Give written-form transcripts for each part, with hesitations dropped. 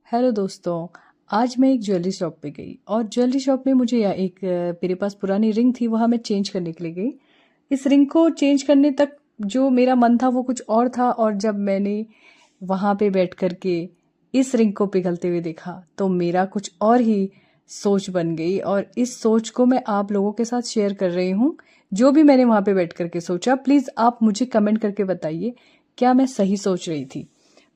Hello दोस्तों। आज मैं एक ज्वेलरी शॉप पे गई और ज्वेलरी शॉप में मुझे मेरे पास पुरानी रिंग थी, वहाँ मैं चेंज करने के लिए गई। इस रिंग को चेंज करने तक जो मेरा मन था वो कुछ और था, और जब मैंने वहाँ पे बैठ कर के इस रिंग को पिघलते हुए देखा तो मेरा कुछ और ही सोच बन गई, और इस सोच को मैं आप लोगों के साथ शेयर कर रही हूँ। जो भी मैंने वहाँ पे बैठ कर के सोचा, प्लीज़ आप मुझे कमेंट करके बताइए क्या मैं सही सोच रही थी।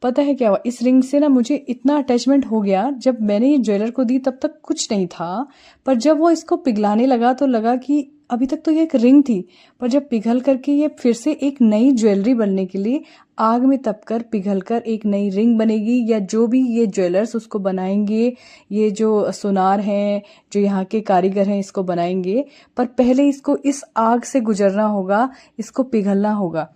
पता है क्या हुआ, इस रिंग से ना मुझे इतना अटैचमेंट हो गया। जब मैंने ये ज्वेलर को दी तब तक कुछ नहीं था, पर जब वो इसको पिघलाने लगा तो लगा कि अभी तक तो ये एक रिंग थी, पर जब पिघल करके ये फिर से एक नई ज्वेलरी बनने के लिए आग में तपकर पिघल कर एक नई रिंग बनेगी, या जो भी ये ज्वेलर्स उसको बनाएंगे, ये जो सुनार हैं, जो यहाँ के कारीगर हैं, इसको बनाएंगे। पर पहले इसको इस आग से गुजरना होगा, इसको पिघलना होगा।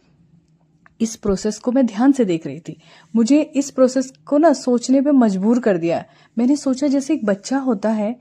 इस प्रोसेस को मैं ध्यान से देख रही थी। मुझे इस प्रोसेस को ना सोचने पे मजबूर कर दिया। मैंने सोचा जैसे एक बच्चा होता है,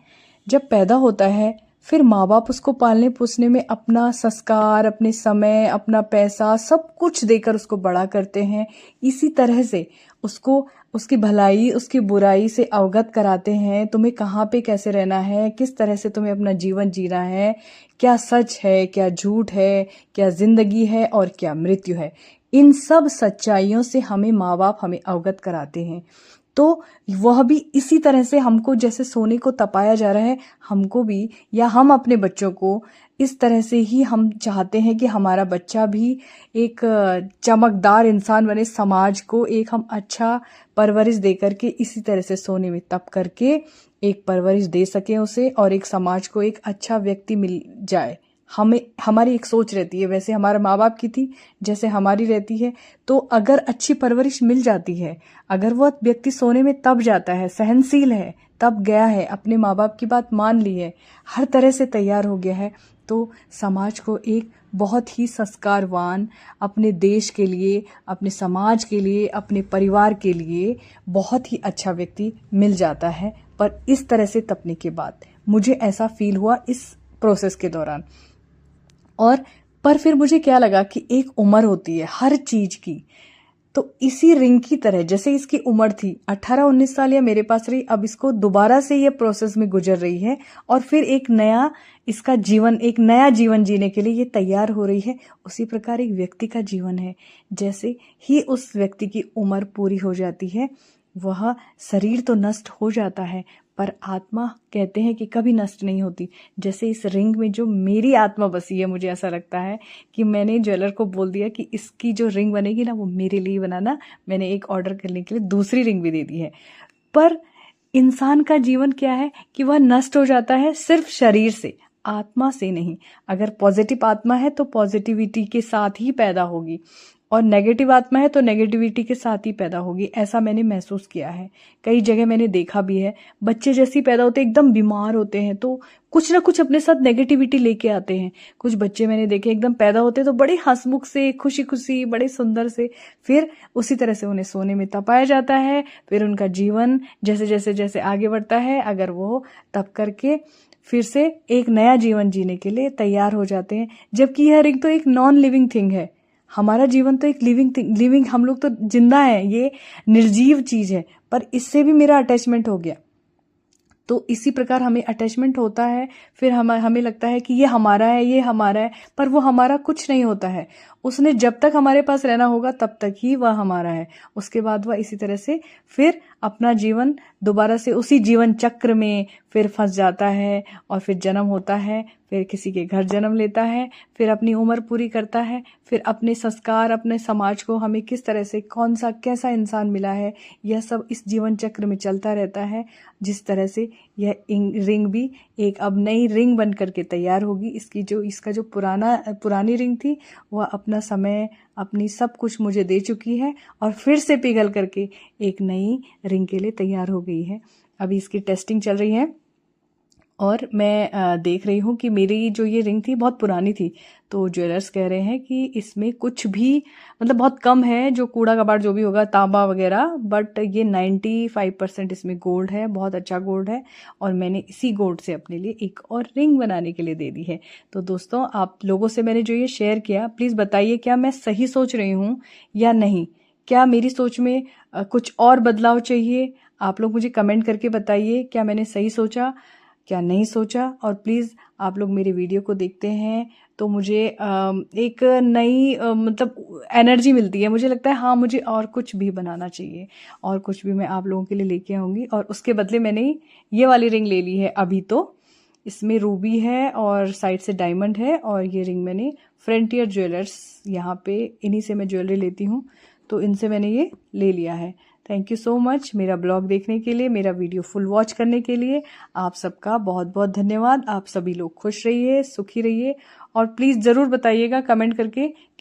जब पैदा होता है, फिर माँ बाप उसको पालने पोसने में अपना संस्कार, अपने समय, अपना पैसा सब कुछ देकर उसको बड़ा करते हैं। इसी तरह से उसको उसकी भलाई उसकी बुराई से अवगत कराते हैं। तुम्हें कहाँ पे कैसे रहना है, किस तरह से तुम्हें अपना जीवन जीना है, क्या सच है, क्या झूठ है, क्या जिंदगी है और क्या मृत्यु है। इन सब सच्चाइयों से हमें माँ बाप हमें अवगत कराते हैं। तो वह भी इसी तरह से हमको जैसे सोने को तपाया जा रहा है, हमको भी, या हम अपने बच्चों को इस तरह से ही हम चाहते हैं कि हमारा बच्चा भी एक चमकदार इंसान बने, समाज को एक हम अच्छा परवरिश दे करके इसी तरह से सोने में तप करके एक परवरिश दे सकें उसे, और एक समाज को एक अच्छा व्यक्ति मिल जाए। हमें हमारी एक सोच रहती है, वैसे हमारे माँ बाप की थी, जैसे हमारी रहती है। तो अगर अच्छी परवरिश मिल जाती है, अगर वह व्यक्ति सोने में तब जाता है, सहनशील है, तब गया है, अपने माँ बाप की बात मान ली है, हर तरह से तैयार हो गया है, तो समाज को एक बहुत ही संस्कारवान, अपने देश के लिए, अपने समाज के लिए, अपने परिवार के लिए बहुत ही अच्छा व्यक्ति मिल जाता है। पर इस तरह से तपने के बाद मुझे ऐसा फील हुआ इस प्रोसेस के दौरान। और पर फिर मुझे क्या लगा कि एक उम्र होती है हर चीज की। तो इसी रिंग की तरह जैसे इसकी उम्र थी 18-19 साल, या मेरे पास रही, अब इसको दोबारा से ये प्रोसेस में गुजर रही है, और फिर एक नया इसका जीवन, एक नया जीवन जीने के लिए ये तैयार हो रही है। उसी प्रकार एक व्यक्ति का जीवन है, जैसे ही उस व्यक्ति की उम्र पूरी हो जाती है, वह शरीर तो नष्ट हो जाता है, पर आत्मा कहते हैं कि कभी नष्ट नहीं होती। जैसे इस रिंग में जो मेरी आत्मा बसी है, मुझे ऐसा लगता है कि मैंने ज्वेलर को बोल दिया कि इसकी जो रिंग बनेगी ना वो मेरे लिए बनाना। मैंने एक ऑर्डर करने के लिए दूसरी रिंग भी दे दी है। पर इंसान का जीवन क्या है कि वह नष्ट हो जाता है सिर्फ शरीर से, आत्मा से नहीं। अगर पॉजिटिव आत्मा है तो पॉजिटिविटी के साथ ही पैदा होगी, और नेगेटिव आत्मा है तो नेगेटिविटी के साथ ही पैदा होगी। ऐसा मैंने महसूस किया है, कई जगह मैंने देखा भी है। बच्चे जैसे ही पैदा होते एकदम बीमार होते हैं, तो कुछ ना कुछ अपने साथ नेगेटिविटी लेके आते हैं। कुछ बच्चे मैंने देखे एकदम पैदा होते तो बड़े हंसमुख से, खुशी खुशी, बड़े सुंदर से, फिर उसी तरह से उन्हें सोने में तपाया जाता है। फिर उनका जीवन जैसे जैसे जैसे आगे बढ़ता है, अगर वो तप करके फिर से एक नया जीवन जीने के लिए तैयार हो जाते हैं। जबकि यह रिंग तो एक नॉन लिविंग थिंग है, हमारा जीवन तो एक लिविंग, हम लोग तो जिंदा हैं, ये निर्जीव चीज है, पर इससे भी मेरा अटैचमेंट हो गया। तो इसी प्रकार हमें अटैचमेंट होता है, फिर हमें लगता है कि ये हमारा है, ये हमारा है, पर वो हमारा कुछ नहीं होता है। उसने जब तक हमारे पास रहना होगा तब तक ही वह हमारा है। उसके बाद वह इसी तरह से फिर अपना जीवन दोबारा से उसी जीवन चक्र में फिर फंस जाता है, और फिर जन्म होता है, फिर किसी के घर जन्म लेता है, फिर अपनी उम्र पूरी करता है, फिर अपने संस्कार, अपने समाज को हमें किस तरह से कौन सा कैसा इंसान मिला है, यह सब इस जीवन चक्र में चलता रहता है। जिस तरह से यह रिंग भी एक अब नई रिंग बन करके तैयार होगी। इसका जो पुरानी रिंग थी, वह अपना समय, अपनी सब कुछ मुझे दे चुकी है, और फिर से पिघल करके एक नई रिंग के लिए तैयार हो गई है। अभी इसकी टेस्टिंग चल रही है, और मैं देख रही हूँ कि मेरी जो ये रिंग थी बहुत पुरानी थी। तो ज्वेलर्स कह रहे हैं कि इसमें कुछ भी, मतलब बहुत कम है जो कूड़ा कबाड़ जो भी होगा, तांबा वगैरह, बट ये 95% इसमें गोल्ड है, बहुत अच्छा गोल्ड है। और मैंने इसी गोल्ड से अपने लिए एक और रिंग बनाने के लिए दे दी है। तो दोस्तों, आप लोगों से मैंने जो ये शेयर किया, प्लीज़ बताइए क्या मैं सही सोच रही हूँ या नहीं। क्या मेरी सोच में कुछ और बदलाव चाहिए? आप लोग मुझे कमेंट करके बताइए क्या मैंने सही सोचा, क्या नहीं सोचा। और प्लीज़ आप लोग मेरे वीडियो को देखते हैं तो मुझे एक नई मतलब एनर्जी मिलती है। मुझे लगता है हाँ, मुझे और कुछ भी बनाना चाहिए, और कुछ भी मैं आप लोगों के लिए लेके आऊँगी। और उसके बदले मैंने ये वाली रिंग ले ली है अभी। तो इसमें रूबी है और साइड से डायमंड है, और ये रिंग मैंने फ्रंटियर ज्वेलर्स, यहाँ पे इन्हीं से मैं ज्वेलरी लेती हूँ, तो इनसे मैंने ये ले लिया है। थैंक यू सो मच मेरा ब्लॉग देखने के लिए, मेरा वीडियो फुल वॉच करने के लिए। आप सबका बहुत बहुत धन्यवाद। आप सभी लोग खुश रहिए, सुखी रहिए, और प्लीज़ ज़रूर बताइएगा कमेंट करके कि